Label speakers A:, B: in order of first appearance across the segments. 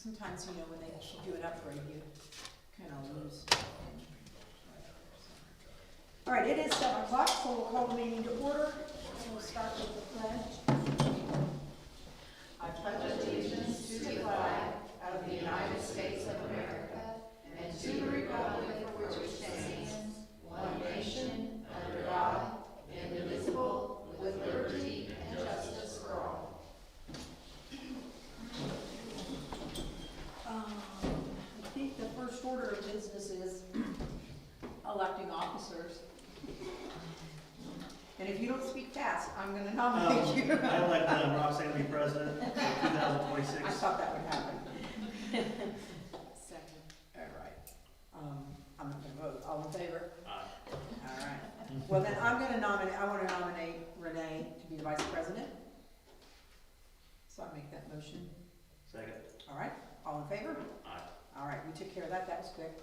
A: sometimes, you know, when they should do an upgrade, you kind of lose. All right, it is 7 o'clock, so we'll call the meeting to order, and we'll start with the pledge.
B: I pledge allegiance to the flag of the United States of America and to the republic for which it stands, one nation, under God, indivisible, with liberty and justice for all.
A: I think the first order of business is electing officers. And if you don't speak fast, I'm gonna nominate you.
C: I'd like Roxanne to be president in
A: I
C: 2026.
A: thought that would happen. Second. All right. I'm not gonna vote. All in favor?
C: Aye.
A: All right. Well, then I want to nominate Renee to be the vice president. So I make that motion.
C: Second.
A: All right. All in favor?
C: Aye.
A: All right, we took care of that. That was quick.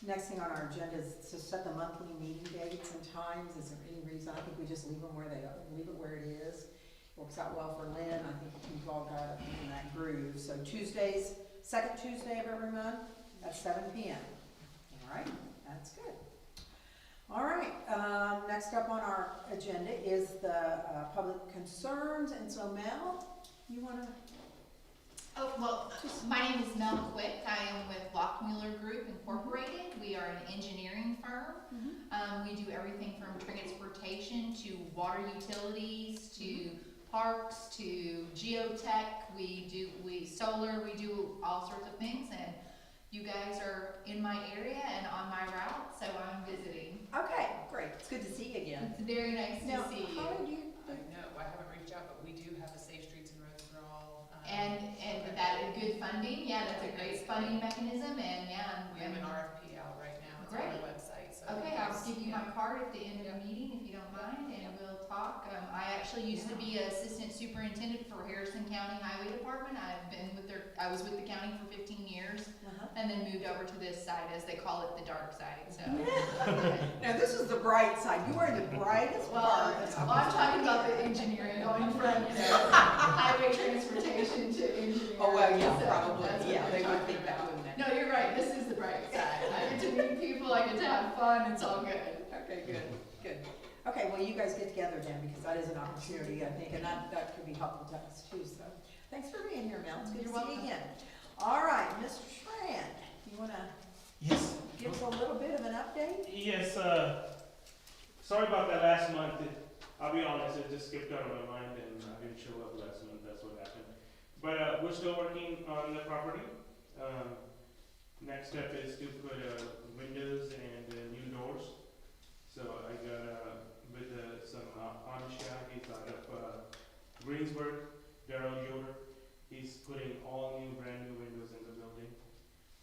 A: Next thing on our agenda is to set the monthly meeting dates and times. Is there any reason? I think we just leave them where they are, leave it where it is. Works out well for Lynn. I think we've all got it in that groove. So Tuesdays, second Tuesday of every month at 7 p.m. All right, that's good. All right, next up on our agenda is the public concerns. And so Mel, you want to?
D: Oh, well, my name is Mel Quick. I am with Lockmuller Group Incorporated. We are an engineering firm. We do everything from transportation to water utilities to parks to geotech. We do solar. We do all sorts of things. And you guys are in my area and on my route, so I'm visiting.
A: Okay, great. It's good to see you again.
D: It's very nice
A: Now,
D: to see you.
A: how did you?
E: I know, I haven't reached out, but we do have a Safe Streets and Roads for All.
D: And that is good funding. Yeah, that's a great funding mechanism. And yeah,
E: We have an RFP out right now, it's on
D: Great.
E: our website, so.
D: okay, I'll give you my card at the end of the meeting if you don't mind, and we'll talk. I actually used to be assistant superintendent for Harrison County Highway Department. I was with the county for 15 years, and then moved over to this side, as they call it, the dark side. So,
A: Now this is the bright side. You are the brightest
D: well,
A: part.
D: I'm talking about the engineering, going from highway transportation to engineering.
A: Oh, well, yeah,
D: So
A: probably.
D: that's what
A: Yeah,
D: I'm
A: they would
D: talking
A: think that,
D: about.
A: wouldn't they?
D: No, you're right. This is the bright side. I get to meet people. I get to have fun. It's all good.
A: Okay, good, good. Okay, well, you guys get together then, because that is an opportunity, I think, and that could be helpful to us too, so. Thanks for being here, Mel. It's good to
D: You're
A: see you
D: welcome.
A: again. All right, Mr. Schran, you wanna
C: Yes.
A: give us a little bit of an update?
F: Yes, sorry about that last month. I'll be honest, it just skipped out of my mind and I didn't show up last month. That's what happened. But we're still working on the property. Next step is to put windows and new doors. So I got with some Amish guy. He's out of Greensburg, Darrell Yoder. He's putting all new, brand new windows in the building.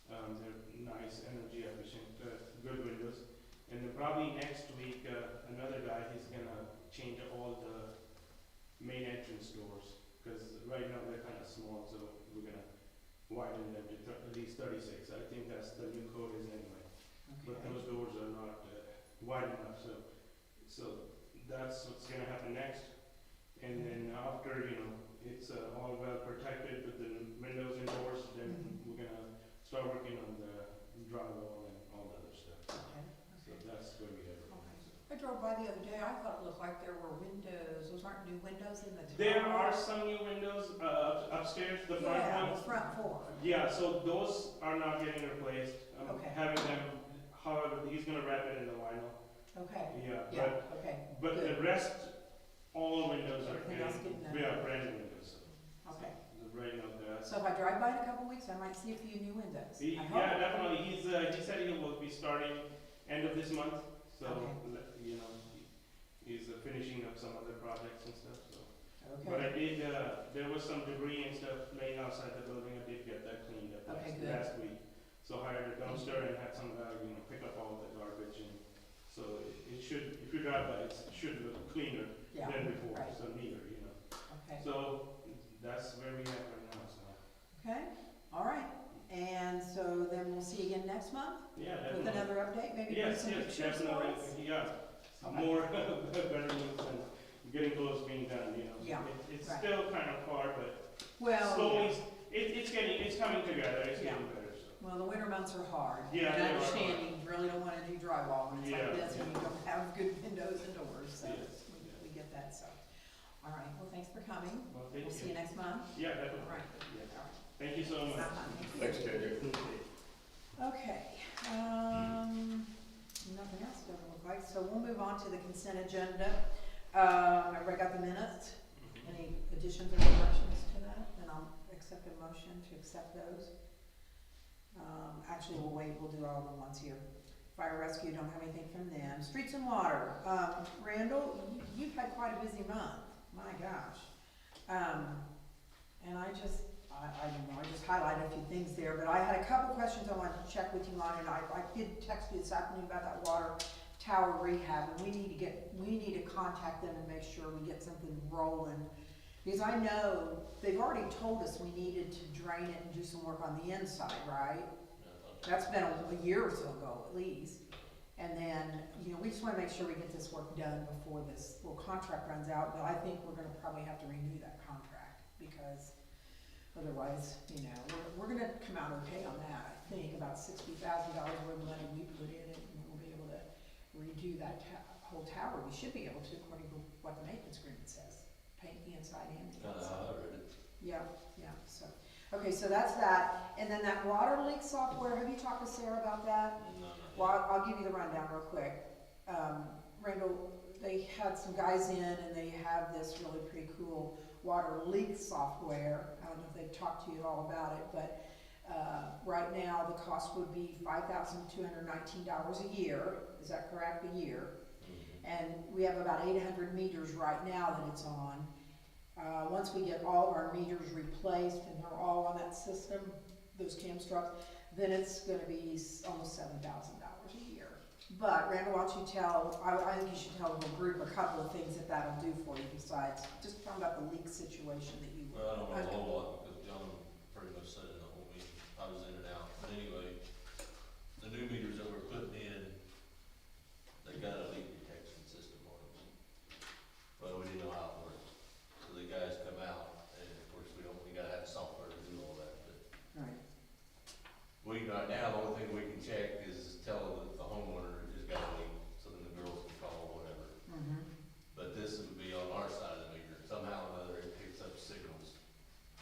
F: They're nice, energy efficient, good windows. And then probably next week, another guy, he's gonna change all the main entrance doors. Because right now they're kind of small, so we're gonna widen them to at least 36. I think that's the new code is anyway. But those doors are not wide enough, so that's what's gonna happen next. And then after, it's all well protected with the windows and doors, then we're gonna start working on the drywall and all the other stuff.
A: Okay.
F: So that's where we are right now.
A: I drove by the other day, I thought it looked like there were windows, those aren't new windows in the tower?
F: There are some new windows upstairs, the front
A: Yeah,
F: ones.
A: the front four.
F: Yeah, so those are not getting replaced. I'm
A: Okay.
F: having them, however, he's gonna wrap it in the vinyl.
A: Okay,
F: Yeah,
A: yeah, okay,
F: but
A: good.
F: the rest, all windows are
A: Everything else getting done.
F: brand new windows.
A: Okay.
F: Right now,
A: So if I drive by in a couple weeks, I might see a few new windows. I hope.
F: yeah, definitely. He said he will be starting end of this month. So
A: Okay.
F: he's finishing up some other projects and stuff. So, but
A: Okay,
F: I did. There was some debris and stuff laying outside the building. I did get that cleaned up
A: Okay, good.
F: last week. So I hired a dumpster and had some guy pick up all the garbage, and so it should. If you drive by, it should look cleaner
A: yeah,
F: than before.
A: right.
F: So neater,
A: Okay,
F: So that's where we are right now. So
A: okay, all right. And so then we'll see you again next month
F: yeah,
A: with
F: definitely.
A: another update, maybe bring
F: Yes,
A: some
F: yes,
A: pictures for
F: definitely.
A: us?
F: Yeah,
A: Okay.
F: more better news and getting close being done.
A: Yeah,
F: It's
A: right.
F: still kind of far, but
A: Well,
F: slowly.
A: yeah.
F: together, it's
A: Yeah.
F: getting better, so.
A: Well, the winter months are hard.
F: Yeah,
A: And
F: they
A: I
F: are
A: understand
F: hard.
A: you really don't wanna do drywall when it's like
F: Yeah,
A: this, and you
F: yeah.
A: don't have good windows and doors, so
F: Yes,
A: we get that, so. All right, well, thanks for coming.
F: Well, thank
A: We'll see you next month.
F: Yeah,
A: All
F: definitely.
A: right.
F: Yeah.
A: All right.
F: Thank you so much.
A: Thanks,
C: JJ.
A: Okay, nothing else doesn't look like, so we'll move on to the consent agenda. Everybody got the minutes? Any additions or corrections to that? Then I'll accept a motion to accept those. Actually, we'll wait, we'll do all of them once here. Fire rescue, don't have anything from them. Streets and water, Randall, you've had quite a busy month, my gosh. And I just highlighted a few things there, but I had a couple questions I wanted to check with you on, and I did text you this afternoon about that water tower rehab, and we need to contact them and make sure we get something rolling. Because I know they've already told us we needed to drain it and do some work on the inside, right? That's been a year or so ago at least. And then, we just wanna make sure we get this work done before this little contract runs out, but I think we're gonna probably have to renew that contract, because otherwise, we're gonna come out okay on that. I think about $60,000 worth of money we put in it, and we'll be able to redo that whole tower. We should be able to, according to what the maintenance agreement says, paint the inside and the outside. Yeah, so, okay, so that's that. And then that water leak software, have you talked to Sarah about that? Well, I'll give you the rundown real quick. Randall, they had some guys in, and they have this really pretty cool water leak software. I don't know if they've talked to you at all about it, but right now the cost would be $5,219 a year. Is that correct? A year. And we have about 800 meters right now that it's on. Once we get all of our meters replaced and they're all on that system, those Camstrucks, then it's gonna be almost $7,000 a year. But Randall, why don't you I think you should tell the whole group a couple of things that'll do for you besides just talking about the leak situation that you.
G: Well, I don't know a whole lot because John pretty much said it in the whole meeting. I was in and out. But anyway, the new meters that we're putting in, they got a leak detection system on them. But we didn't know how it worked. So the guys come out, and of course we gotta have software to do all that. But
A: Right.
G: right now, the only thing we can check is tell the homeowner has got a leak, so then the girls can call or whatever.
A: Mm-hmm.
G: But this would be on our side of the meter. Somehow or another, it picks up signals,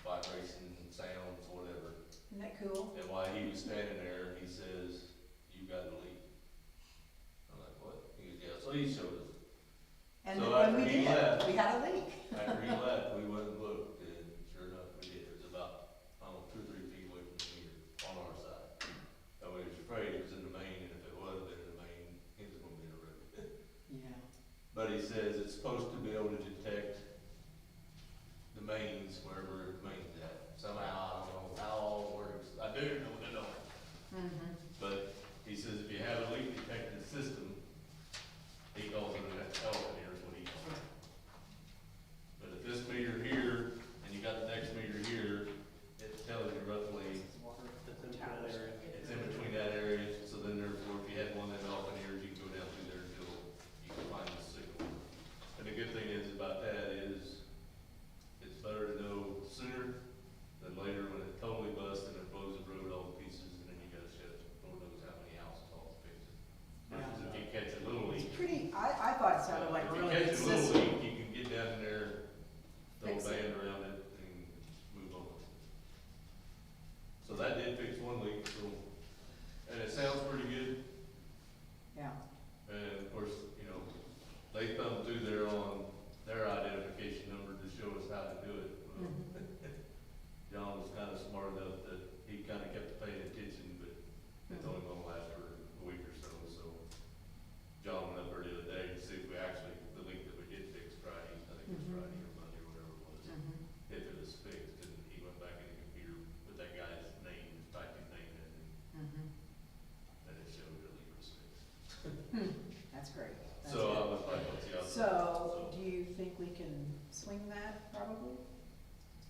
G: vibration, sounds, whatever.
A: Isn't that cool?
G: And while he was standing there, he says, "You got a leak." I'm like, "What?" He goes, "Yeah." So he showed us.
A: And
G: So
A: then
G: after
A: we
G: he
A: did,
G: left-
A: we had a leak.
G: After he left, we went and looked, and sure enough, we did. It was about, 2 or 3 feet away from the meter on our side. And we was afraid it was in the main, and if it was in the main, it was gonna be a road.
A: Yeah.
G: But he says it's supposed to be able to detect the mains, wherever the main's at. Somehow, I don't know how it all works. I do know it don't.
A: Mm-hmm.
G: But he says if you have a leak detection system, he calls it an elevator is what he calls it. But if this meter here, and you got the next meter here, it tells you roughly,
C: That's in that area.
G: it's in between that area, so then therefore, if you had one that off in here, you can go down through there until you can find the signal. And the good thing is about that is, it's better to know sooner than later when it totally busts and it blows the road all to pieces, and then you gotta shut Lord knows how many houses all to fix it. Versus if you catch a little
A: It's
G: leak.
A: pretty, I thought it sounded like a really good
G: If you catch a little
A: system.
G: leak, you can get down in there, throw a
A: Fix it.
G: band around it, and move on. So that did fix one leak, so, and it sounds pretty good.
A: Yeah.
G: And of course, they thumbed through there on their identification number to show us how to do it. Well,
A: Mhm.
G: John was kinda smart enough that he kinda kept paying attention, but it's only gonna last for a week or so, so. John went up there the other day to see if we actually, the leak that we did fix Friday, I think it was
A: Mhm.
G: Friday or Monday, or whatever it was.
A: Mhm.
G: If it was fixed, and he went back in the computer with that guy's name, typed his name in,
A: Mhm.
G: and it showed the leak was fixed.
A: That's great. That's
G: So I
A: good.
G: was like, let's see how.
A: So, do you think we can swing that, probably?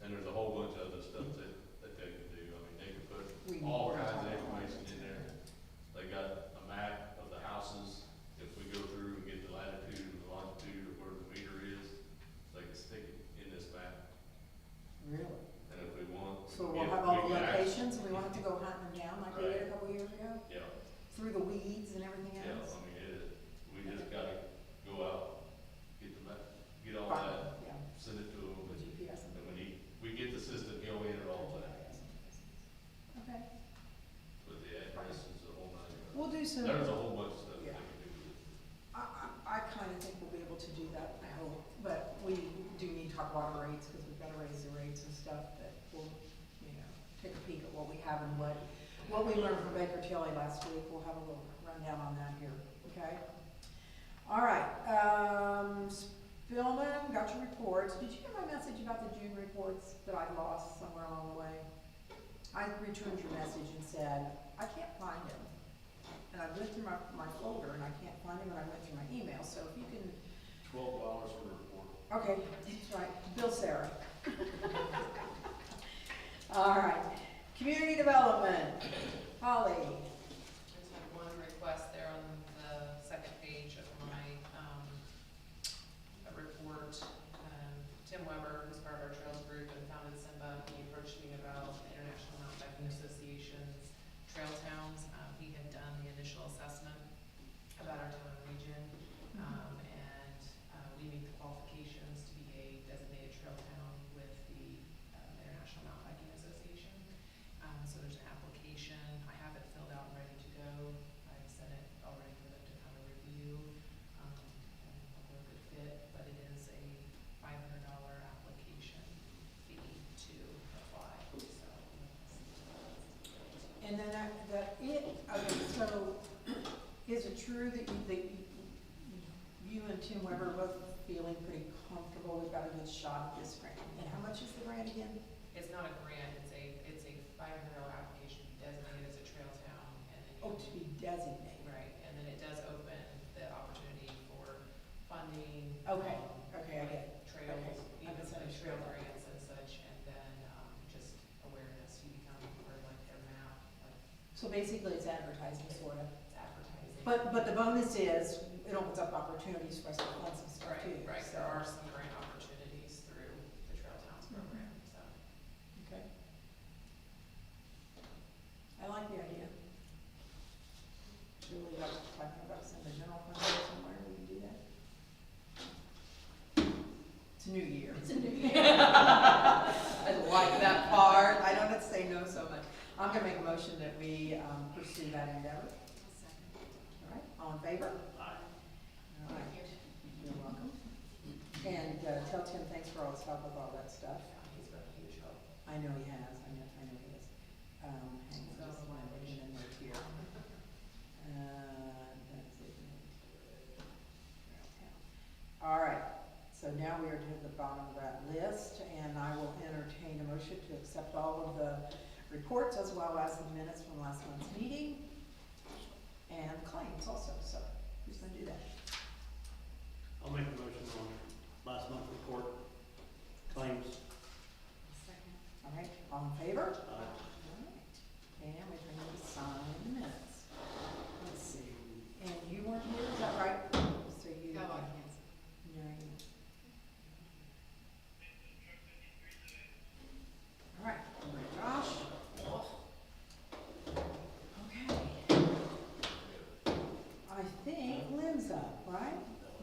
G: And there's a whole bunch of other stuff that they could do. I mean, they could put
A: We
G: all
A: need-
G: kinds of information in there. They got a map of the houses. If we go through and get the latitude and the longitude of where the meter is, they can stick it in this map.
A: Really?
G: And if we want, we
A: So
G: can
A: we'll
G: get-
A: have all
G: we
A: the
G: can actually-
A: locations, and we have to go hunting them down like we did a couple years ago,
G: Yeah,
A: through the weeds and everything
G: yeah,
A: else.
G: I mean, we just gotta go out, get the map, get all
A: Fine,
G: that,
A: yeah,
G: send it to him,
A: with GPS and.
G: and when we get the system going and all that,
A: Okay,
G: with the addresses, the whole nine yards.
A: we'll do some.
G: There's a whole bunch of stuff they
A: Yeah.
G: can do with it.
A: I kind of think we'll be able to do that, I hope, but we do need to talk water rates, because we've got to raise the rates and stuff, but we'll, you know, take a peek at what we have and what we learned from Baker Tilly last week, we'll have a little rundown on that here, okay? All right, Spillman, got your reports, did you get my message about the June reports that I lost somewhere along the way? I returned your message and said, I can't find him. And I went through my folder and I can't find him, and I went through my email, so if you can,
C: $12 for the report.
A: okay, that's right, Bill Sarah. All right, community development, Holly.
E: There's like one request there on the second page of my, report. Tim Weber, who's part of our Trails Group and founded Simba, he approached me about the International Mountain Biking Association's Trail Towns. He had done the initial assessment about our town and region, and we meet the qualifications to be a designated trail town with the International Mountain Biking Association. So there's an application, I have it filled out and ready to go. I've sent it already for them to kind of review, and hope we're a good fit, but it is a $500 application fee to apply, so.
A: And then okay, so is it true that you and Tim Weber are both feeling pretty comfortable, we've got a good shot at this grant? And how much is the grant again?
E: It's not a grant, it's a $500 application to be designated as a trail town, and then.
A: Oh, to be designated.
E: Right, and then it does open the opportunity for funding.
A: Okay, okay, I get it.
E: Trails,
A: Okay, I
E: even some
A: misunderstood
E: trail
A: that.
E: grants and such, and then, just awareness, you become part of like their map, like
A: So basically it's advertising, sort of.
E: advertising.
A: But the bonus is, it opens up opportunities for us to fund some stuff too.
E: Right, right,
A: so.
E: there are some grant opportunities through the Trail Towns program, so.
A: Okay. I like the idea. Julie, like talking about some of the general fund or somewhere, we can do that. It's a new year. It's a new year. I like that part. I don't have to say no so much. I'm gonna make a motion that we, pursue that endeavor. All right, all in favor?
C: Aye.
A: All right. You're welcome. And, tell Tim thanks for all his help with all that stuff.
E: He's been a huge help.
A: I know he has, I know he has. Hang on just a minute, we're gonna note here. That's it. All right, so now we are to the bottom of that list, and I will entertain a motion to accept all of the reports as well as the minutes from last month's meeting, and claims also, so who's gonna do that?
C: I'll make a motion on last month's report, claims.
A: All right, all in favor?
C: Aye.
A: All right, and we turn to sign the minutes. Let's see, and you weren't here, is that right? So you.
D: Go on,
A: No, you. All right, Josh. Okay. I think Lynn's up, right?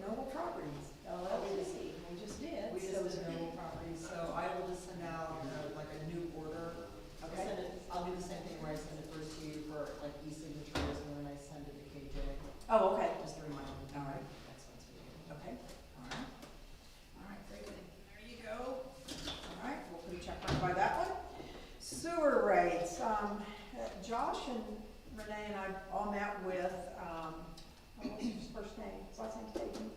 A: Noble Properties, LLC, we just did.
H: We
A: so-
H: just did Noble Properties, so I will just send out like a new order.
A: Okay.
H: I'll do the same thing where I send it first to you for like e-signatures, and then I send it to KJ,
A: Oh, okay,
H: just to remind me.
A: All right.
H: Next one's for you.
A: okay, all right. All right, very good, there you go. All right, we'll put a check mark by that one. Sewer rates, Josh and Renee and I all met with, what's his first name, his last name's David?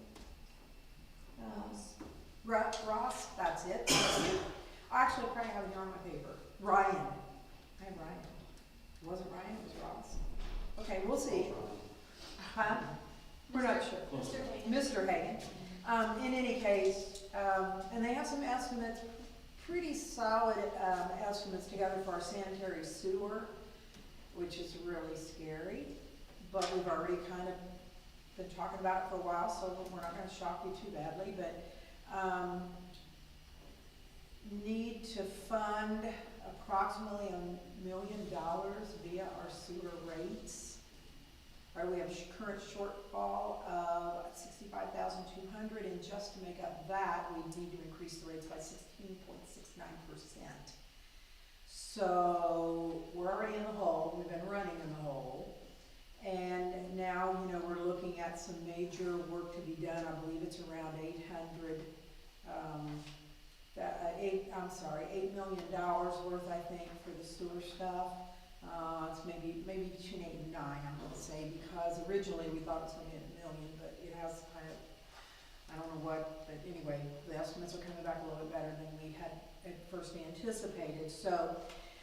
A: Ross, that's it. I actually probably have it here on my paper. Ryan. I have Ryan. It wasn't Ryan, it was Ross. Okay, we'll see. Huh? We're not sure. Mr. Hagan. In any case, and they have some estimates, pretty solid, estimates together for our sanitary sewer, which is really scary. But we've already kind of been talking about it for a while, so we're not gonna shock you too badly, but, need to fund approximately $1 million via our sewer rates. All right, we have a current shortfall of 65,200, and just to make up that, we need to increase the rates by 16.69%. So we're already in the hole, we've been running in the hole. And now, you know, we're looking at some major work to be done. I believe it's around $8 million worth, I think, for the sewer stuff. It's maybe between 8 and 9, I'm gonna say, because originally we thought it was gonna be $1 million, but it has kind of, I don't know what, but anyway, the estimates are coming back a little bit better than we had at first anticipated. So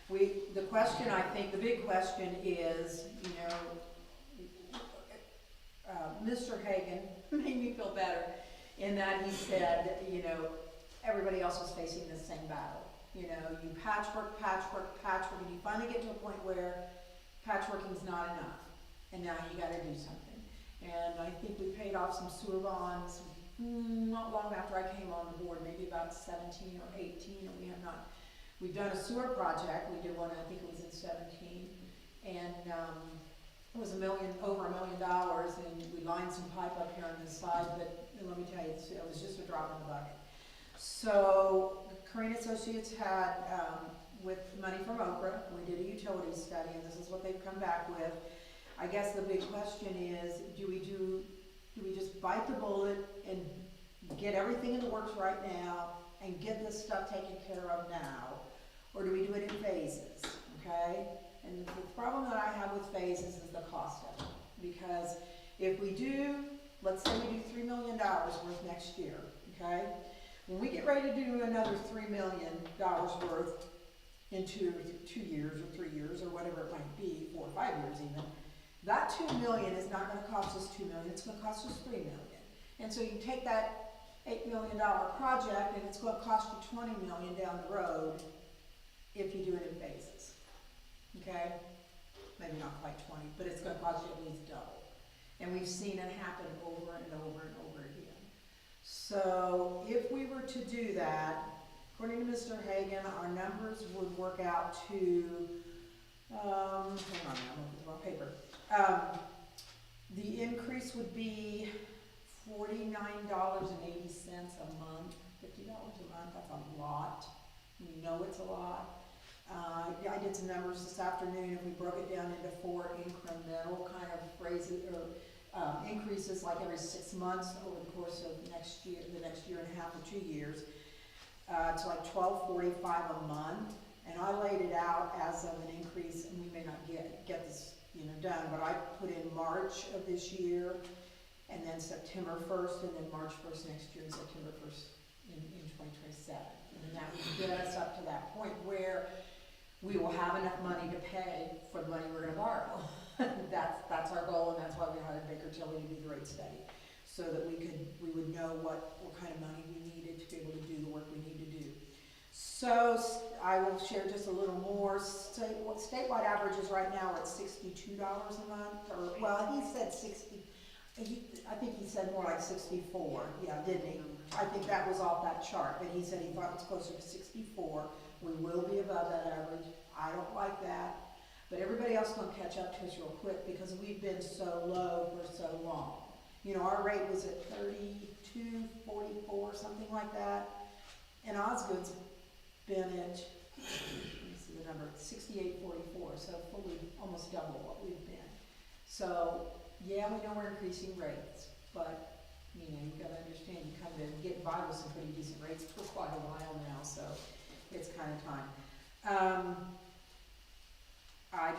A: the question, I think, the big question is, you know, Mr. Hagan made me feel better in that he said, you know, everybody else was facing the same battle. You know, you patchwork, and you finally get to a point where patchworking's not enough, and now you gotta do something. And I think we paid off some sewer bonds not long after I came on the board, maybe about 17 or 18, and we've done a sewer project. We did one, I think it was in 17, and it was over $1 million, and we lined some pipe up here on this side, but let me tell you, it was just a drop in the bucket. So, Crane Associates had, with money from Oprah, we did a utility study, and this is what they've come back with. I guess the big question is, do we just bite the bullet and get everything in the works right now and get this stuff taken care of now? Or do we do it in phases, okay? And the problem that I have with phases is the cost of it. Because if we do, let's say we do $3 million worth next year, okay? When we get ready to do another $3 million worth in 2 years or 3 years or whatever it might be, 4 or 5 years even, that $2 million is not gonna cost us $2 million, it's gonna cost us $3 million. And so you take that $8 million project and it's gonna cost you $20 million down the road if you do it in phases, okay? Maybe not quite 20, but it's gonna cost you at least double. And we've seen it happen over and over and over again. So if we were to do that, according to Mr. Hagan, our numbers would work out to, hang on, I'm looking at the wrong paper. The increase would be $49.80 a month, $50 a month. That's a lot. We know it's a lot. Yeah, I did some numbers this afternoon, and we broke it down into 4 incremental kind of phrases or increases, like every 6 months over the course of the next year and a half or 2 years. It's like $12.45 a month, and I laid it out as of an increase, and we may not get this, you know, done, but I put in March of this year, and then September 1st, and then March 1st next year, and September 1st in 2027. And that would get us up to that point where we will have enough money to pay for the money we're gonna borrow. That's our goal, and that's why we hired Baker Tilly to do the rate study, so that we would know what kind of money we needed to be able to do the work we need to do. So I will share just a little more. Statewide averages right now are at $62 a month, or, well, he said 60, I think he said more like 64, yeah, didn't he? I think that was off that chart, but he said he thought it was closer to 64. We will be above that average. I don't like that, but everybody else is gonna catch up to us real quick because we've been so low for so long. You know, our rate was at 32.44, something like that, and Osgood's been at, let me see the number, 68.44, so fully almost double what we've been. So, yeah, we know we're increasing rates, but, you know, you've got to understand, you come in and get by with some pretty decent rates for quite a while now, so it's kind of time. I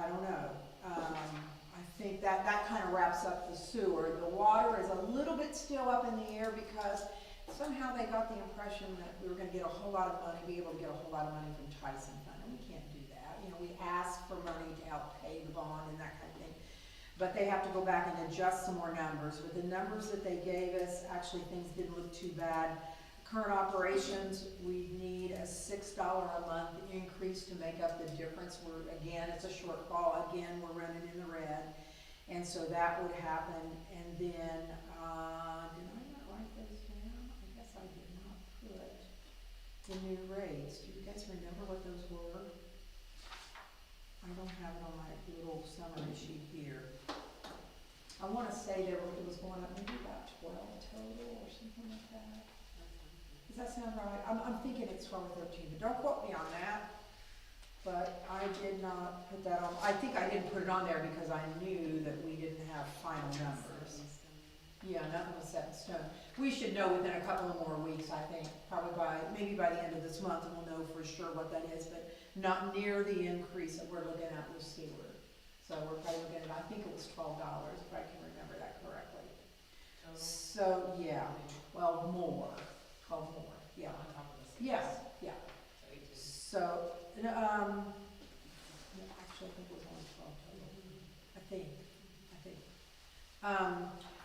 A: don't know. I think that kind of wraps up the sewer. The water is a little bit still up in the air because somehow they got the impression that we were going to get a whole lot of money, be able to get a whole lot of money from Tyson Fund, and we can't do that. You know, we asked for money to help pay the bond and that kind of thing, but they have to go back and adjust some more numbers. With the numbers that they gave us, actually things didn't look too bad. Current operations, we need a $6 a month increase to make up the difference. Again, it's a shortfall. Again, we're running in the red, and so that would happen. And then, did I not write those down? I guess I did not put. the new rates. Do you guys remember what those were? I don't have it on my little summary sheet here. I wanna say it was going up maybe about 12 total or something like that. Does that sound right? I'm thinking it's 12 or 13, but don't quote me on that. But I did not put that on, I think I didn't put it on there because I knew that we didn't have final numbers. Yeah, nothing was set in stone. We should know within a couple of more weeks, I think, probably maybe by the end of this month, and we'll know for sure what that is, but not near the increase that we're looking at with sewer. So we're probably looking at, I think it was $12, if I can remember that correctly.
E: Total?
A: So, yeah, 12 more, yeah.
E: On top of this.
A: Yes, yeah.
E: So 18.
A: So, no, actually, I think it was only 12 total. I think.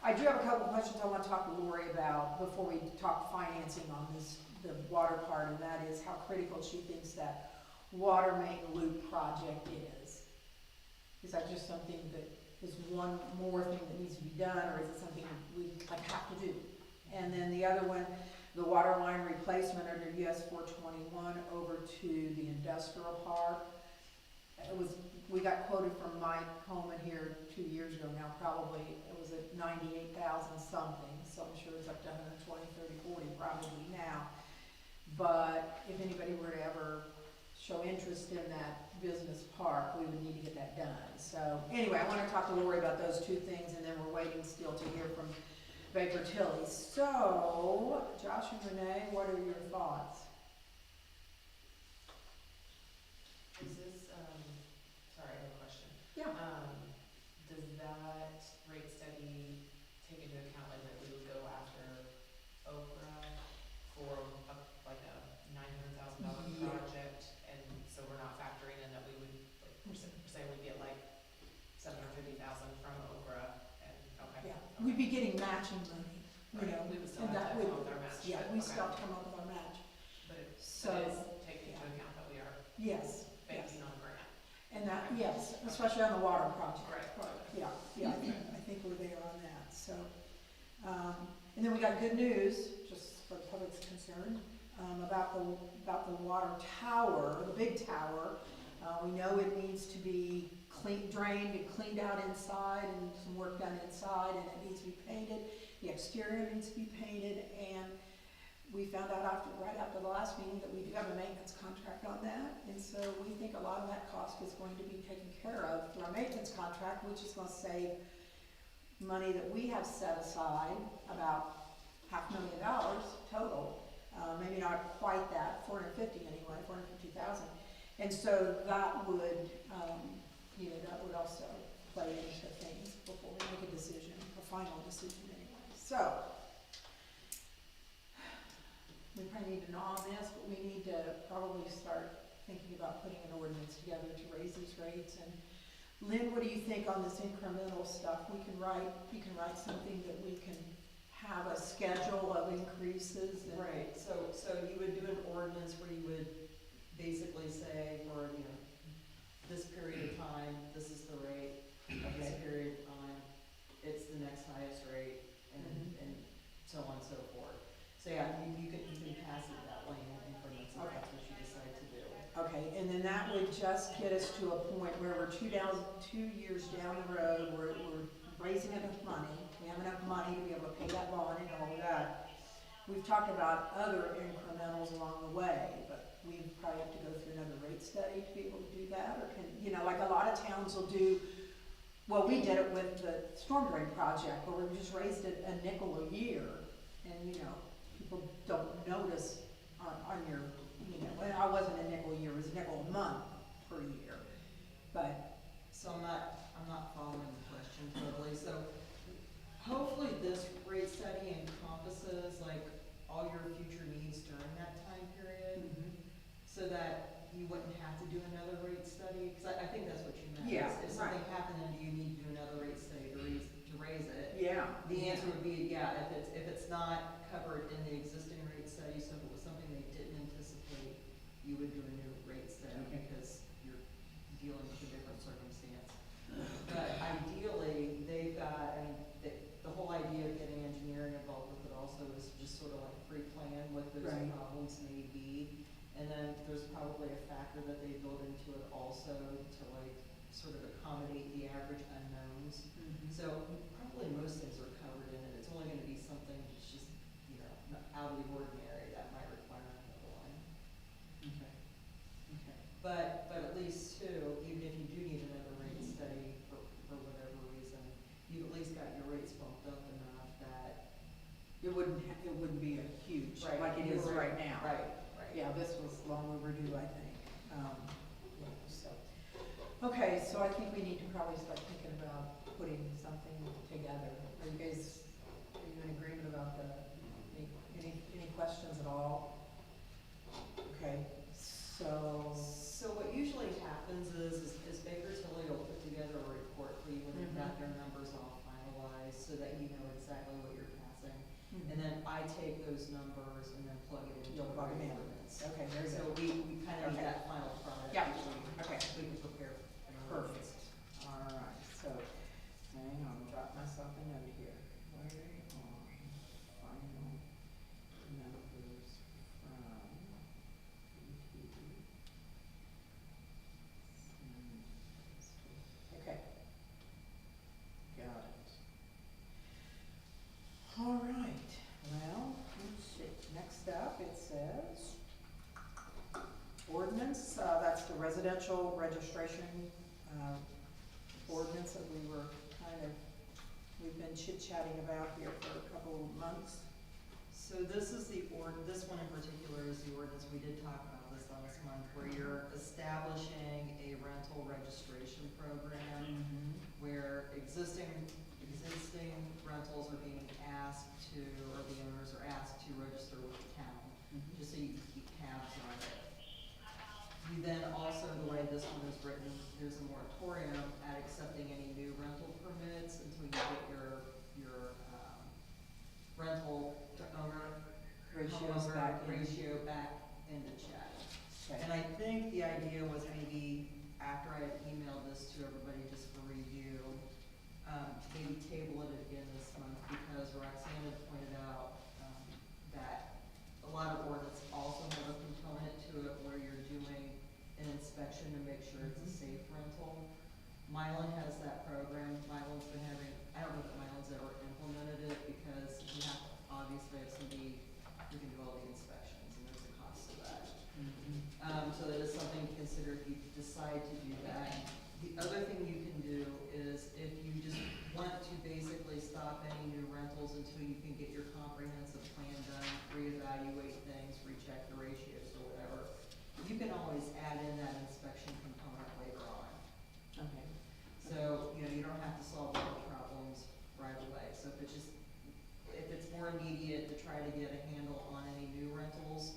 A: I do have a couple of questions I want to talk to Lori about before we talk financing on this, the water part, and that is how critical she thinks that water main loop project is. Is that just something that is one more thing that needs to be done, or is it something we have to do? And then the other one, the water line replacement under US 421 over to the industrial park. We got quoted from Mike Coleman here 2 years ago now, probably, it was at 98,000 something, so I'm sure it's up to 120, 30, 40 probably now. But if anybody were to ever show interest in that business park, we would need to get that done. So anyway, I want to talk to Lori about those two things, and then we're waiting still to hear from Baker Tilly. So, Josh and Renee, what are your thoughts?
E: Is this, sorry, I have a question.
A: Yeah.
E: Does that rate study take into account like that we would go after Okra for like a $900,000
A: Yeah.
E: project? And so we're not factoring in that we would, like, say we get like $750,000 from Okra and, okay.
A: Yeah, we'd be getting matching money, you know.
E: We would still
A: and
E: have
A: that
E: to come
A: would-
E: up with our match.
A: Yeah,
E: but
A: we
E: okay.
A: still have to come up with our match.
E: But it
A: So,
E: is taking into account that we are
A: yes, yes.
E: banking on a grant.
A: And that, yes, especially on the water project.
E: Right.
A: Yeah, I think we're there on that, so. And then we got good news, just for the public's concern, about the water tower, the big tower. We know it needs to be drained and cleaned out inside, and some work done inside, and it needs to be painted. The exterior needs to be painted, and we found out right after the last meeting that we do have a maintenance contract on that, and so we think a lot of that cost is going to be taken care of through our maintenance contract, which is gonna save money that we have set aside, about $500,000 total, maybe not quite that, 450 anyway, 450,000. And so that would, that would also play into things before we make a decision, a final decision anyway. So, we probably need to know on this, but we need to probably start thinking about putting an ordinance together to raise these rates. And Lynn, what do you think on this incremental stuff? You can write something that we can have a schedule of increases and.
H: Right, so you would do an ordinance where you would basically say for, this period of time, this is the rate, of this period of time, it's the next highest rate, and so on and so forth. So yeah, you can pass it that way in increments, if that's what you decide to do.
A: Okay, and then that would just get us to a point where we're 2 years down the road, we're raising enough money, we have enough money to be able to pay that bond and all of that. We've talked about other incrementals along the way, but we probably have to go through another rate study to be able to do that, or can, like a lot of towns will do, well, we did it with the storm drain project, where we just raised it a nickel a year, and people don't notice on your, I wasn't a nickel a year, it was a nickel a month per year, but.
H: So I'm not following the question totally, so hopefully this rate study encompasses like all your future needs during that time period, so that you wouldn't have to do another rate study, because I think that's what you meant.
A: Yeah,
H: If something happened, then do you need to do another rate study to raise it?
A: Yeah.
H: The answer would be, yeah, if it's not covered in the existing rate study, so if it was something they didn't anticipate, you would do a new rate study because you're dealing with a different circumstance. But ideally, they've got, the whole idea of getting engineering involved with it also is just sort of like pre-plan what those
A: Right.
H: problems may be. sort of accommodate the average unknowns. So probably most things are covered in it, it's only gonna be something that's just, you know, not out of the ordinary that might require another line.
A: Okay, okay.
H: But at least too, even if you do need another rate study for whatever reason, you've at least got your rates bumped up enough that.
A: It wouldn't be a huge,
H: Right,
A: like it is
H: you're
A: right now.
H: Right.
A: Yeah, this was long overdue, I think. Yeah, so, okay, so I think we need to probably start thinking about putting something together. Are you guys, are you in agreement about any questions at all? Okay, so,
H: So what usually happens is Baker Tilly will put together a report for you when they've got their numbers all finalized, so that you know exactly what you're passing. And then I take those numbers and then plug it into
A: You'll
H: the
A: plug 'em in.
H: ordinance.
A: okay, very
H: So
A: good.
H: we kind of need
A: Okay.
H: that final product.
A: Yeah.
H: before
A: Okay.
H: we can prepare. an
A: Perfect.
H: ordinance.
A: All right, so, hang on, drop myself a note here. Where on final numbers from Okay. Got it. All right, well, let's see, next up, it says ordinance, that's the residential registration, ordinance that we've been chit-chatting about here for a couple of months.
H: So this is this one in particular is the ordinance, we did talk about this last month, where you're establishing a rental registration program where existing rentals are being asked to, or the owners are asked to register with the town, just so you can keep tabs on it. You then also, the way this one is written, there's a moratorium at accepting any new rental permits until you get your rental to owner
A: Ratios
H: homeowner
A: back in.
H: ratio back into check.
A: Okay.
H: And I think the idea was maybe after I had emailed this to everybody just for review, maybe table it again this month, because Roxanne had pointed out, that a lot of ordinance also have a component to it where you're doing an inspection to make sure it's a safe rental. Mylan has that program, Mylan's been having, I don't know that Mylan's ever implemented it, because you have to obviously have somebody who can do all the inspections, and there's a cost to that. So that is something to consider if you decide to do that. The other thing you can do is if you just want to basically stop any new rentals until you can get your comprehensive plan done, reevaluate things, recheck the ratios or whatever, you can always add in that inspection component later on.
A: Okay.
H: So, you know, you don't have to solve all the problems right away. So if it's more immediate to try to get a handle on any new rentals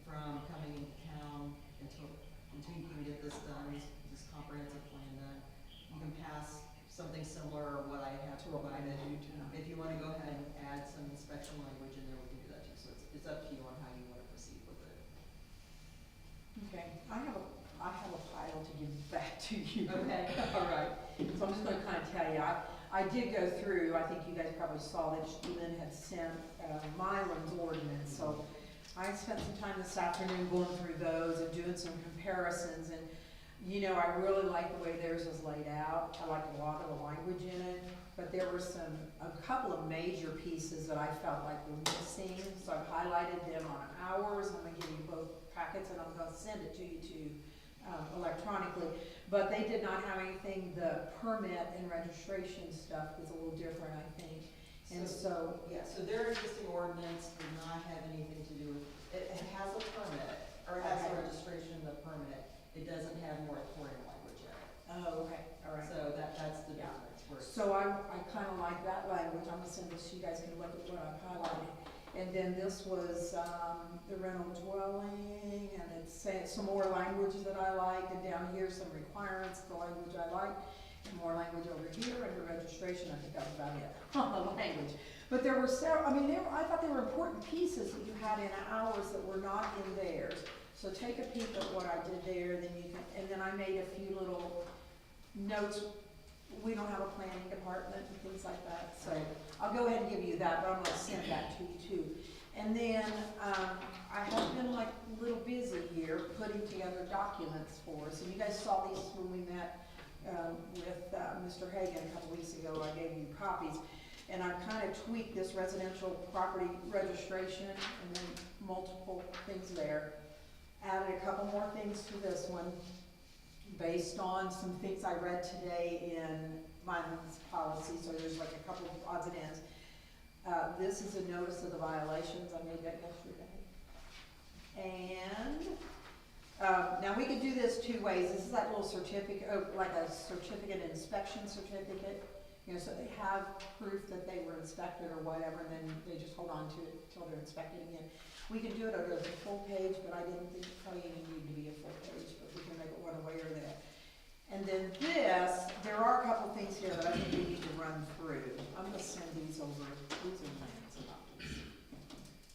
H: from coming into town until you can get this done, this comprehensive plan done, you can pass something similar or what I have provided. If you wanna go ahead and add some inspection language in there, we can do that too. So it's up to you on how you wanna proceed with it.
A: Okay, I have a pile to give back to you.
H: Okay.
A: All right, so I'm just gonna kind of tell you, I did go through, I think you guys probably saw that Lynn had sent Mylan's ordinance, so I spent some time this afternoon going through those and doing some comparisons, and, you know, I really like the way theirs is laid out. I liked a lot of the language in it, but there were a couple of major pieces that I felt like were missing, so I've highlighted them on ours. I'm gonna give you both packets, and I'm gonna send it to you electronically, but they did not have anything, the permit and registration stuff was a little different, I think. And so,
H: Yeah, so their existing ordinance did not have anything to do with, it has a permit, or it has a
A: Okay.
H: registration in the permit. It doesn't have moratorium language in it.
A: oh, okay, all right.
H: So that's the
A: Yeah.
H: difference. Where it's-
A: So I kind of like that language. I'm gonna send this to you guys, can look at what I've highlighted. And then this was, the rental dwelling, and it's saying some more language that I liked, and down here, some requirements, the language I liked, and more language over here, and the registration, I think that was about it, on the language. But there were several, I mean, I thought they were important pieces that you had in ours that were not in theirs. So take a peek at what I did there, then you can, and then I made a few little notes. We don't have a planning department and things like that, so I'll go ahead and give you that, but I'm gonna send that to you too. And then, I have been like a little busy here putting together documents for us, and you guys saw these when we met with Mr. Hagan a couple weeks ago. I gave you copies. And I kind of tweaked this residential property registration and then multiple things there. Added a couple more things to this one based on some things I read today in Mine's policy. So there's like a couple of odds and ends. This is a notice of the violations. I made that yesterday. And now we could do this two ways. This is that little certificate, like a certificate, inspection certificate. You know, so they have proof that they were inspected or whatever, and then they just hold on to it until they're inspected again. We can do it as a full page, but I didn't think it probably even need to be a full page, but we can make it one way or that. And then this, there are a couple things here that I think we need to run through. I'm gonna send these over. These are Lance's copies.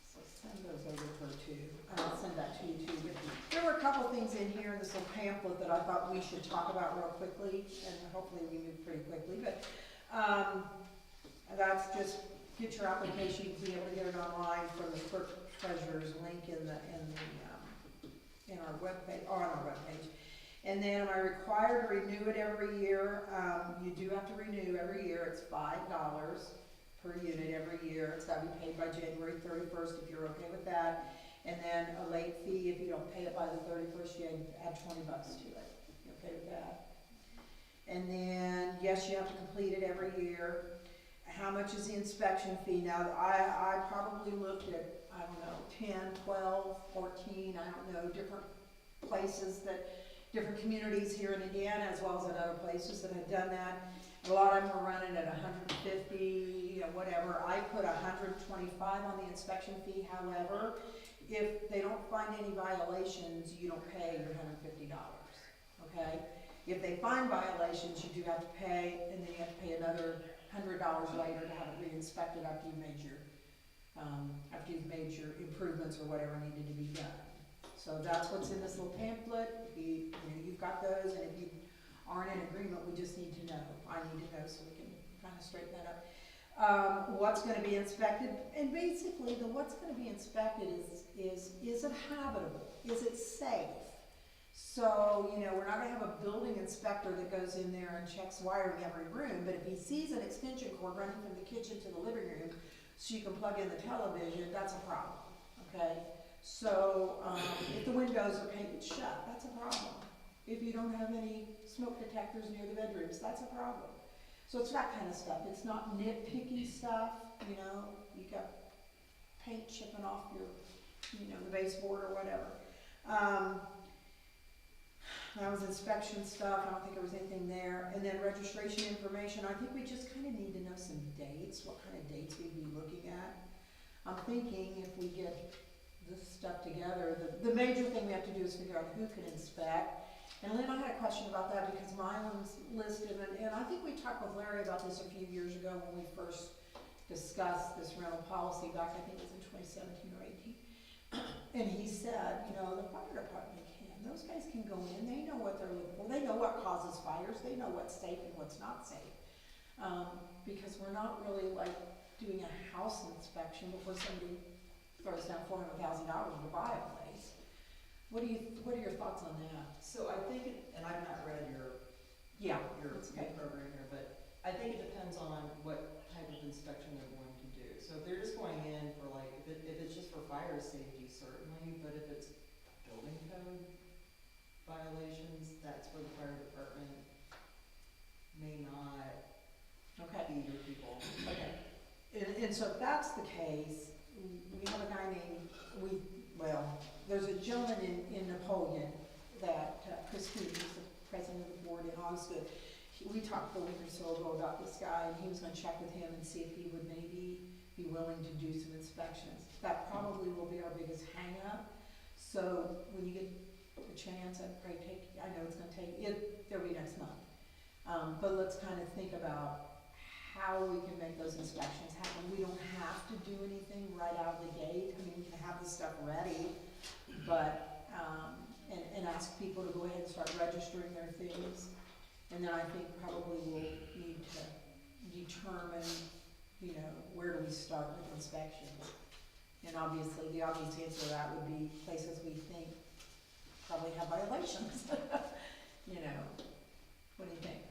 A: So send those over to her too. I'll send that to you too. But there were a couple things in here in this little pamphlet that I thought we should talk about real quickly, and hopefully we move pretty quickly. But that's just get your application. You can be able to get it online from the clerk treasurer's link in our webpage, or on our webpage. And then am I required to renew it every year? You do have to renew every year. It's $5 per unit every year. It's got to be paid by January 31st if you're okay with that. And then a late fee if you don't pay it by the 31st. You add $20 to it. You okay with that? And then, yes, you have to complete it every year. How much is the inspection fee? Now, I probably looked at, I don't know, 10, 12, 14, I don't know, different places that, different communities here in Indiana as well as in other places that have done that. A lot of them are running at 150, you know, whatever. I put 125 on the inspection fee. However, if they don't find any violations, you don't pay your $150, okay? If they find violations, you do have to pay, and then you have to pay another $100 later to have it re-inspected after you've made your improvements or whatever needed to be done. So that's what's in this little pamphlet. You've got those, and if you aren't in agreement, we just need to know. I need to know so we can kind of straighten that up. What's going to be inspected, and basically the what's going to be inspected is it habitable? Is it safe? So, you know, we're not going to have a building inspector that goes in there and checks wiring every room, but if he sees an extension cord running from the kitchen to the living room so you can plug in the television, that's a problem, okay? So, if the windows are painted shut, that's a problem. If you don't have any smoke detectors near the bedrooms, that's a problem. So it's that kind of stuff. It's not nitpicky stuff, you know, you got paint chipping off your, you know, the baseboard or whatever. That was inspection stuff. I don't think there was anything there. And then registration information. I think we just kind of need to know some dates, what kind of dates we'd be looking at. I'm thinking if we get this stuff together, the major thing we have to do is figure out who can inspect. And Lynn, I had a question about that because mine was listed, and I think we talked with Larry about this a few years ago when we first discussed this rental policy back, I think it was in 2017 or 18. And he said, you know, the fire department can. Those guys can go in. They know what they're looking for. They know what causes fires. They know what's safe and what's not safe. Because we're not really like doing a house inspection before somebody throws down $400,000 to buy a place. What are your thoughts on that?
H: So I think, and I've not read your program here, but I think it depends on what type of inspection they're going to do. So if they're just going in for like, if it's just for fire safety, certainly, but if it's building code violations, that's where the fire department may not be your people.
A: Okay. And so if that's the case, we have a guy named, there's a gentleman in Napoleon that Christine, who's the president of the board in Osgood, we talked a week or so ago about this guy, and he was going to check with him and see if he would maybe be willing to do some inspections. That probably will be our biggest hang-up. So when you get a chance, I know it's going to take, it'll be next month. But let's kind of think about how we can make those inspections happen. We don't have to do anything right out of the gate. I mean, we can have the stuff ready, but, and ask people to go ahead and start registering their things. And then I think probably we'll need to determine, you know, where do we start with inspections? And obviously, the obvious answer to that would be places we think probably have violations. You know, what do you think?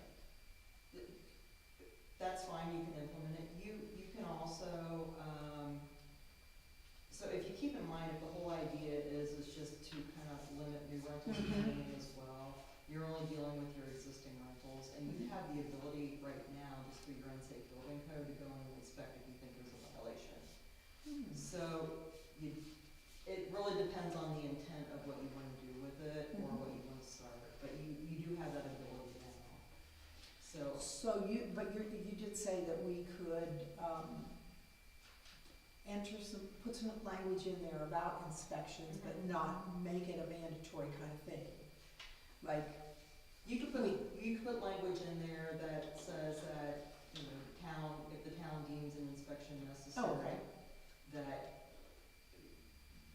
A: So you did say that we could, put some language in there about inspections, but not make it a mandatory kind of thing. Like,
H: You could put language in there that says that, you know, if the town deems an inspection necessary,
A: okay.
H: that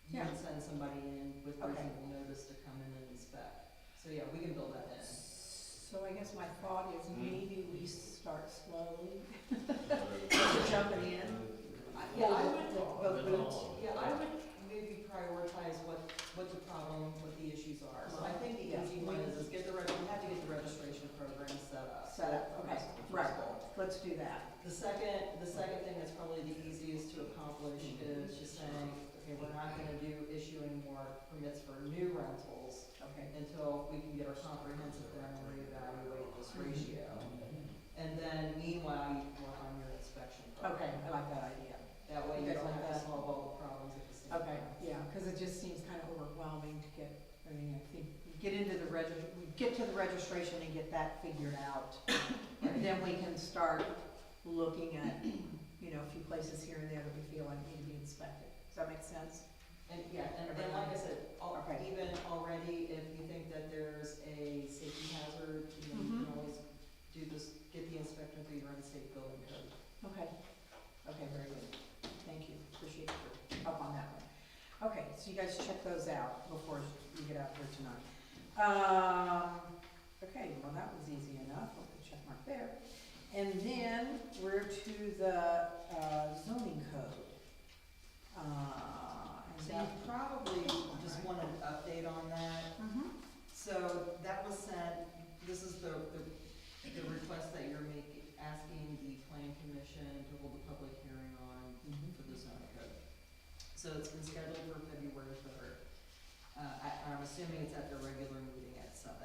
H: you
A: Yeah.
H: can send somebody in with
A: Okay.
H: reasonable notice to come in and inspect. So yeah, we can build that in.
A: So I guess my thought is maybe we start slowly,
G: Uh,
A: jumping in.
H: Yeah, I would,
G: Well,
H: yeah, I would maybe prioritize what the problem, what the issues are. So I think the
A: Yeah.
H: easy one is we have to get the registration program set up.
A: Okay,
H: First of
A: right,
H: all.
A: let's do that.
H: The second thing that's probably the easiest to accomplish is just saying, okay, we're not gonna issue any more permits for new rentals
A: Okay.
H: until we can get our comprehensive plan and reevaluate this ratio. And then meanwhile, you can work on your inspection program.
A: Okay, I like that idea.
H: That way you
A: You guys
H: don't
A: like
H: have to
A: that?
H: solve all the problems at the same time.
A: Okay, yeah, because it just seems kind of overwhelming to get, I mean, I think, we get to the registration and get that figured out. And then we can start looking at, you know, a few places here and there that we feel like need to be inspected. Does that make sense?
H: And yeah, and like I said,
A: Okay.
H: even already, if you think that there's a safety hazard, you know, you can always do this, get the inspection through your unsafe building code.
A: Okay, okay, very good. Thank you, appreciate your help on that one. Okay, so you guys check those out before you get out here tonight. Okay, well, that was easy enough, I'll put a check mark there. And then we're to the zoning code.
H: So you probably just want an update on that. So that was sent, this is the request that you're asking the plan commission to hold a public hearing on for the zoning code. So it's been scheduled for February 3rd. I'm assuming it's at their regular meeting at 7.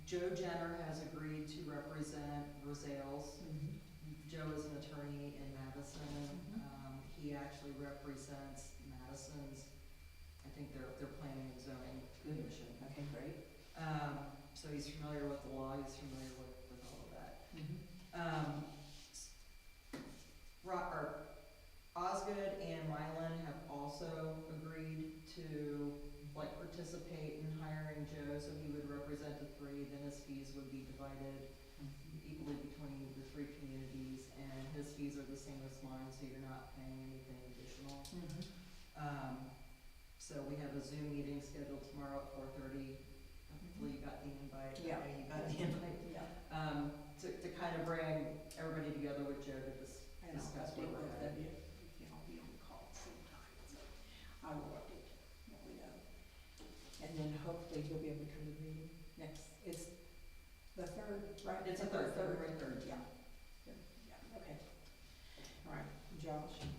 H: Joe Jenner has agreed to represent Rosales. Joe is an attorney in Madison. He actually represents Madison's, I think they're planning and zoning commission.
A: Okay, great.
H: So he's familiar with the law, he's familiar with all of that. Osgood and Mylan have also agreed to participate in hiring Joe, so he would represent the 3, then his fees would be divided equally between the 3 communities, and his fees are the same as mine, so you're not paying anything additional. So we have a Zoom meeting scheduled tomorrow at 4:30. Hopefully you got the invite.
A: Yeah.
H: Okay, you got the invite.
A: Yeah.
H: To kind of bring everybody together with Joe to
A: And I'll
H: discuss
A: update
H: where we're
A: both
H: at.
A: of you, if you'll be on the call at the same time, so I will update what we know. And then hopefully you'll be able to come to the meeting it's the 3rd, right?
H: It's the 3rd, February 3rd.
A: Yeah. Yeah, okay. All right, Josh?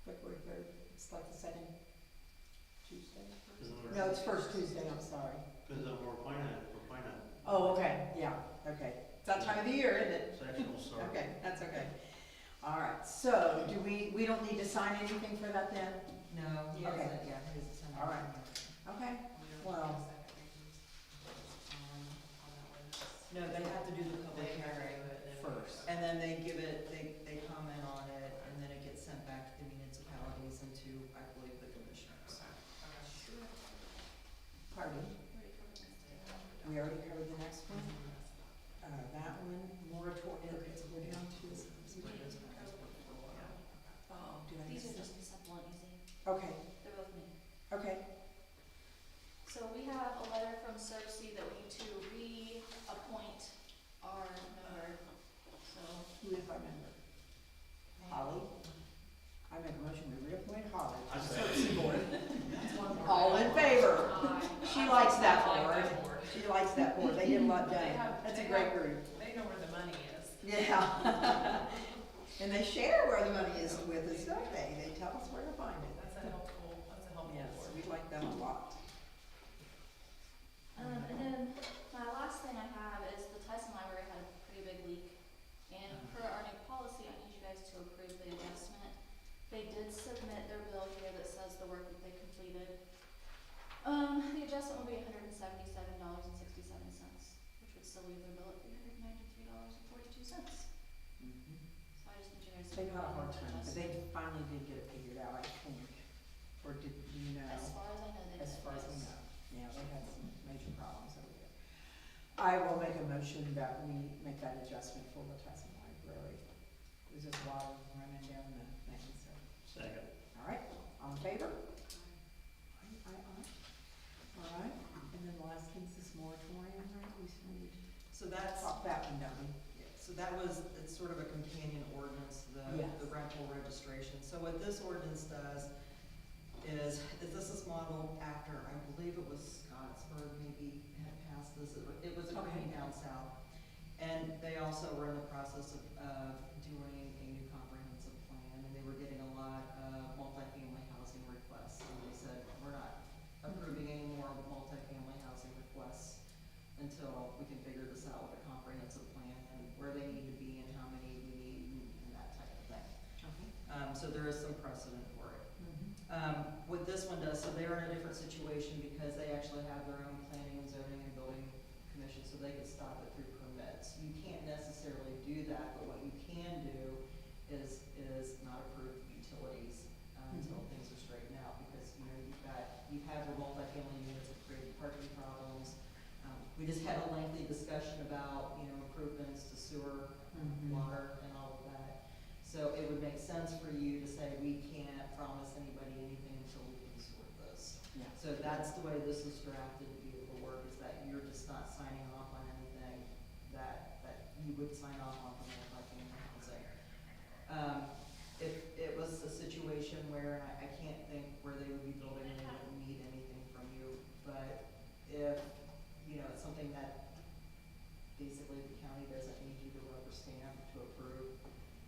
A: February 3rd, it's like the 2nd Tuesday? No, it's first Tuesday, I'm sorry.
C: Because we're finite.
A: Oh, okay, yeah, okay. It's that time of the year, isn't it?
C: Section will start.
A: Okay, that's okay. All right, so do we don't need to sign anything for that then?
H: No, he
A: Okay.
H: hasn't, yeah, he hasn't.
A: All right. Okay, well,
H: No, they have to do the public hearing first, and then they give it, they comment on it, and then it gets sent back to the municipalities and to, I believe, the commissioners.
A: pardon, we already covered the next one? That one, moratorium, okay, so we're down to, oh, did I miss
B: These are
A: that?
B: just simple and easy.
A: Okay,
B: They're both me.
A: okay,
B: So we have a letter from CERC that we need to reappoint our member, so.
A: who is our member? Holly? I make a motion to reappoint Holly
C: I
A: to the
C: second.
A: Service Board. All in favor? She likes that
E: I like
A: board.
E: board.
A: She likes that board, they get a lot
E: They
A: done.
E: have-
A: That's a
E: they
A: great
E: have-
A: group.
E: They know where the money is.
A: Yeah. And they share where the money is with us, don't they? They tell us where to find it.
E: That's a helpful
A: Yes,
E: board.
A: we like them a lot.
B: And then my last thing I have is the Tyson Library had a pretty big leak. And per our new policy, I need you guys to approve the adjustment. They did submit their bill here that says the work that they completed. The adjustment will be $177.67, which so we would bill it $393.42. So I just need you guys to.
A: They've had a hard time, but
B: adjust.
A: they finally did get it figured out, I think. Or did you know?
B: As far as I know, they did.
A: As far as we
B: yes.
A: know. Yeah, they had some major problems over there. I will make a motion that we make that adjustment for the Tyson Library. There's just water running down the thing, so.
C: Second.
A: All right, all in favor? Aye. All right, and then the last thing's this moratorium, right? We need to
H: So that's,
A: talk that one, don't we?
H: so that was, it's sort of a companion ordinance,
A: Yes.
H: the rental registration. So what this ordinance does is this is modeled after, I believe it was Scottsburg maybe had passed this, it was a county down south. And they also were in the process of doing a new comprehensive plan, and they were getting a lot of multifamily housing requests. And they said, we're not approving any more multifamily housing requests until we can figure this out with a comprehensive plan and where they need to be and how many we need and that type of thing.
A: Okay.
H: So there is some precedent for it. What this one does, so they're in a different situation because they actually have their own planning and zoning and building commission, so they can stop it through permits. You can't necessarily do that, but what you can do is not approve utilities until things are straightened out, because, you know, you've had your multifamily units that create parking problems. We just had a lengthy discussion about, you know, improvements to sewer, water, and all of that. So it would make sense for you to say, we can't promise anybody anything until we can sort this.
A: Yeah.
H: So that's the way this is drafted to be able to work, is that you're just not signing off on anything that you would sign off on from multifamily housing. If it was a situation where, and I can't think where they would be building and they wouldn't need anything from you, but if, you know, it's something that basically the county doesn't need you to rubber stamp to approve,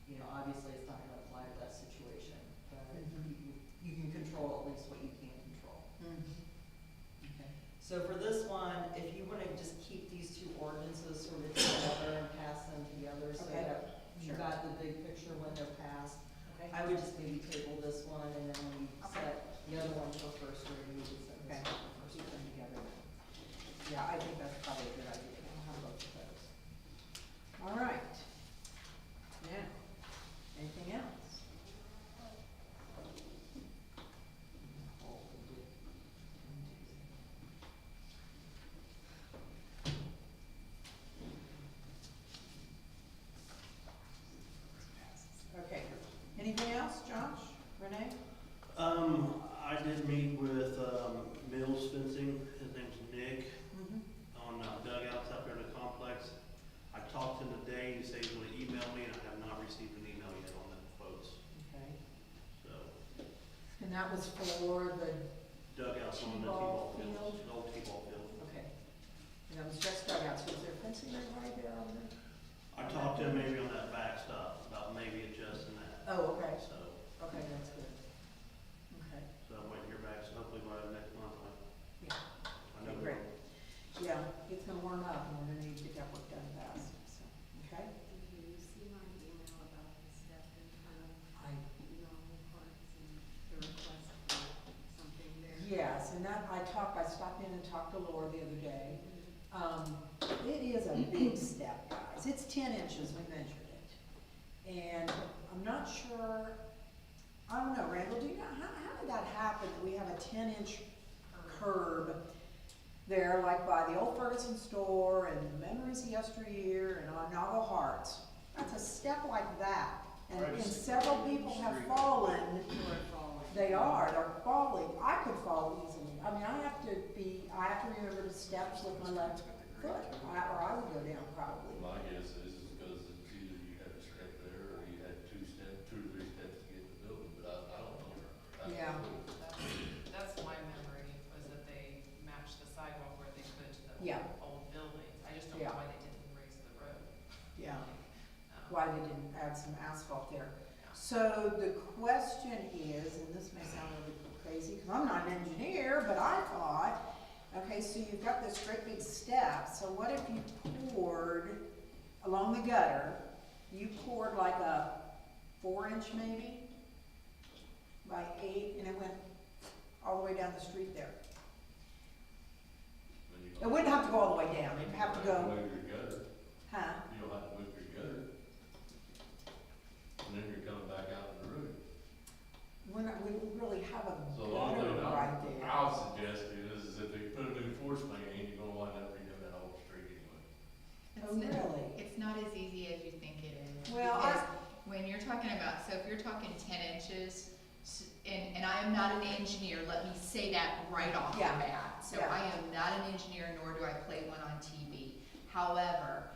H: you know, obviously it's not gonna apply to that situation, but you can control at least what you can control.
A: Okay.
H: So for this one, if you wanna just keep these two ordinances sort of together and pass them together so
A: Okay.
H: that you
A: Sure.
H: got the big picture when they're passed,
A: Okay.
H: I would just maybe table this one and then when you
A: Okay.
H: set the other one for first reading, you can set
A: Okay.
H: this one for first
A: Keep them
H: reading.
A: together. Yeah, I think that's probably a good idea. We'll have both of those. All right. Now, anything else? Okay, anything else, Josh, Renee?
C: I did meet with, Mills Fencing, his name's Nick, on dugouts out there in the complex. I talked to him today, he said he's gonna email me, and I have not received an email yet on the quotes,
A: Okay,
C: so.
A: and that was for the,
C: Dugouts on the
A: T-ball
C: T-ball
A: field?
C: field, old T-ball field.
A: okay, and that was just dugouts, was there fencing there right there on the?
C: I talked to him maybe on that back stuff, about maybe adjusting that,
A: Oh, okay,
C: so,
A: okay, that's good. Okay,
C: I'm waiting to hear back, so hopefully by the next month,
A: yeah,
C: I know.
A: great. Yeah, it's gonna warm up, and we're gonna need to get that work done fast, so, okay?
I: Did you see my email about the step in front of
A: I,
I: normal parts and the request for something there?
A: yes, and that, I stopped in and talked to Laura the other day. It is a big step, guys. It's 10 inches, we measured it. And I'm not sure, I don't know, Randall, do you know, how did that happen, that we have a 10-inch curb there, like by the old Ferguson store and Memories of Yesteryear and on Nago Hearts? That's a step like that. And several people have fallen. They are, they're falling. I could fall easily. I mean, I have to remember the steps with my left foot, or I would go down probably.
G: My guess is because it's either you had a step there or you had 2 or 3 steps to get to the building, but I don't know.
A: Yeah.
E: That's my memory, was that they matched the sidewalk where they could to the
A: Yeah.
E: old buildings. I just don't
A: Yeah.
E: know why they didn't raise the road.
A: Yeah,
E: Um,
A: why they didn't add some asphalt there.
E: Yeah.
A: So the question is, and this may sound a little crazy, because I'm not an engineer, but I thought, okay, so you've got this great big step, so what if you poured along the gutter, you poured like a 4-inch maybe, by 8, and it went all the way down the street there?
G: Then you
A: It wouldn't have to go all the way down, it'd have to go,
G: Where your gutter
D: talking 10 inches, and I am not an engineer, let me say that right off the
A: Yeah.
D: bat. So
A: Yeah.
D: I am not an engineer, nor do I play one on TV. However,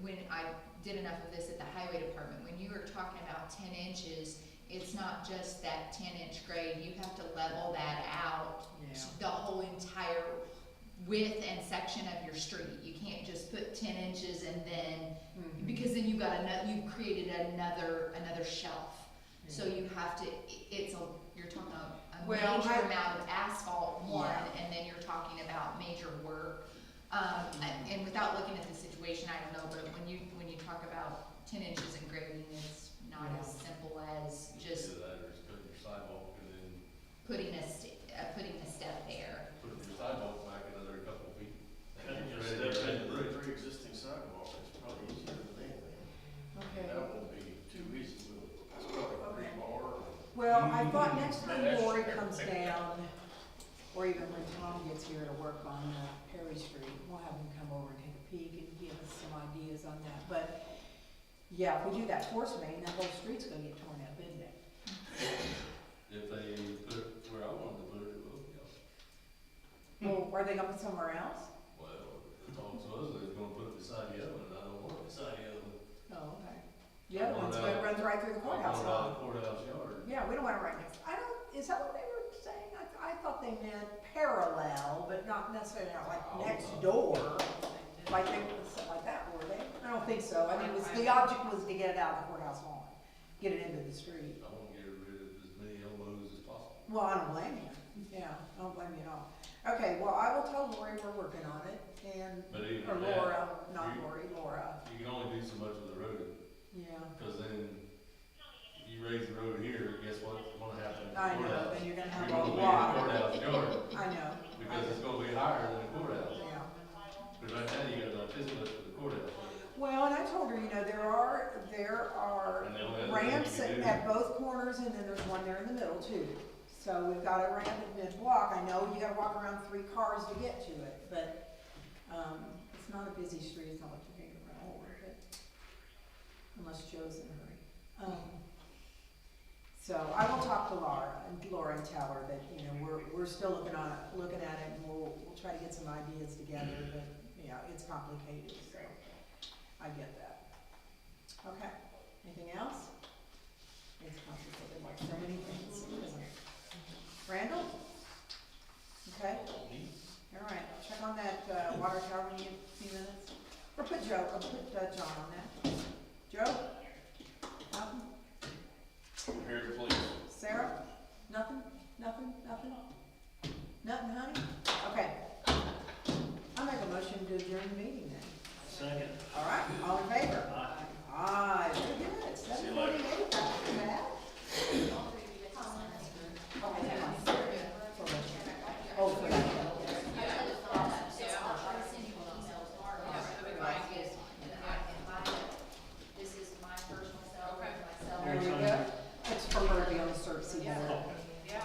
D: when I did enough of this at the highway department, when you were talking about 10 inches, it's not just that 10-inch grade, you have to level that out,
A: Yeah.
D: the whole entire width and section of your street. You can't just put 10 inches and then,
A: Mhm.
D: because then you've created another shelf. So you have to, you're talking a
A: Well,
D: major
A: I-
D: amount of asphalt, one,
A: Yeah.
D: and then you're talking about major work. And without looking at the situation, I don't know, but when you talk about 10 inches in grading, it's not as simple as just
G: Either that or just putting your sidewalk and then
D: putting a step there.
G: putting your sidewalk back another couple of feet.
J: And
G: And
J: just
G: ready to
J: step
G: ready to
J: into
G: bridge.
J: the pre-existing sidewalk, it's probably easier than anything.
A: Okay.
J: That won't be too easy, will it? It's probably a rebar or.
A: Well, I thought next time Lori comes down, or even when Tom gets here to work on Perry Street, we'll have him come over and take a peek and give us some ideas on that. But, yeah, if we do that force main, that whole street's gonna get torn up, isn't it?
G: If they put it where I wanted to put it, it will, yeah.
A: Well, are they gonna put somewhere else?
G: Well, the talk was they was gonna put it beside the other one, and I don't want it beside the other one.
A: Oh, okay. The other
G: I want
A: one's
G: it
A: gonna
G: out-
A: runs right through the
G: I
A: courthouse
G: want it out
A: lawn.
G: of the courthouse yard.
A: Yeah, we don't want it right next, is that what they were saying? I thought they meant parallel, but not necessarily like
G: Oh,
A: next
G: no.
A: door, like they, something like that, were they? I don't think so, I mean, the object was to get it out of the courthouse lawn, get it into the street.
G: I wanna get rid of as many elbows as possible.
A: Well, I don't blame you, yeah, I don't blame you at all. Okay, well, I will tell Lori we're working on it, and,
G: But even
A: or
G: that,
A: Laura, not
G: you-
A: Lori, Laura,
G: you can only do so much with the road,
A: yeah.
G: cause then you raise the road here, guess what's gonna happen? at the
A: I know,
G: courthouse?
A: then you're gonna
G: You're
A: have all
G: gonna
A: the
G: be in the
A: water,
G: courthouse yard,
A: I know,
G: because it's gonna be higher than the courthouse.
A: yeah.
G: Cause right now you got like this much for the courthouse.
A: Well, and I told her, there are
G: And the only other thing
A: ramps
G: you can do-
A: at both corners, and then there's one there in the middle too. So we've got a ramp at mid-block, I know you gotta walk around 3 cars to get to it, but, it's not a busy street, it's not like you can go around all over it. Unless Joe's in a hurry. So I will talk to Laura and tell her that, we're still looking at it, and we'll try to get some ideas together, but, it's complicated, so I get that. Okay, anything else? It's complicated like so many things, isn't it? Randall? Okay, all right, check on that, water tower when you get a few minutes. Or put John on that. Joe? Nothing?
J: I'm here to please.
A: Sarah? Nothing? Nothing, honey? Okay. I make a motion to adjourn the meeting then.
C: Second.
A: All right, all in favor?
C: Aye.
A: Aye, very good.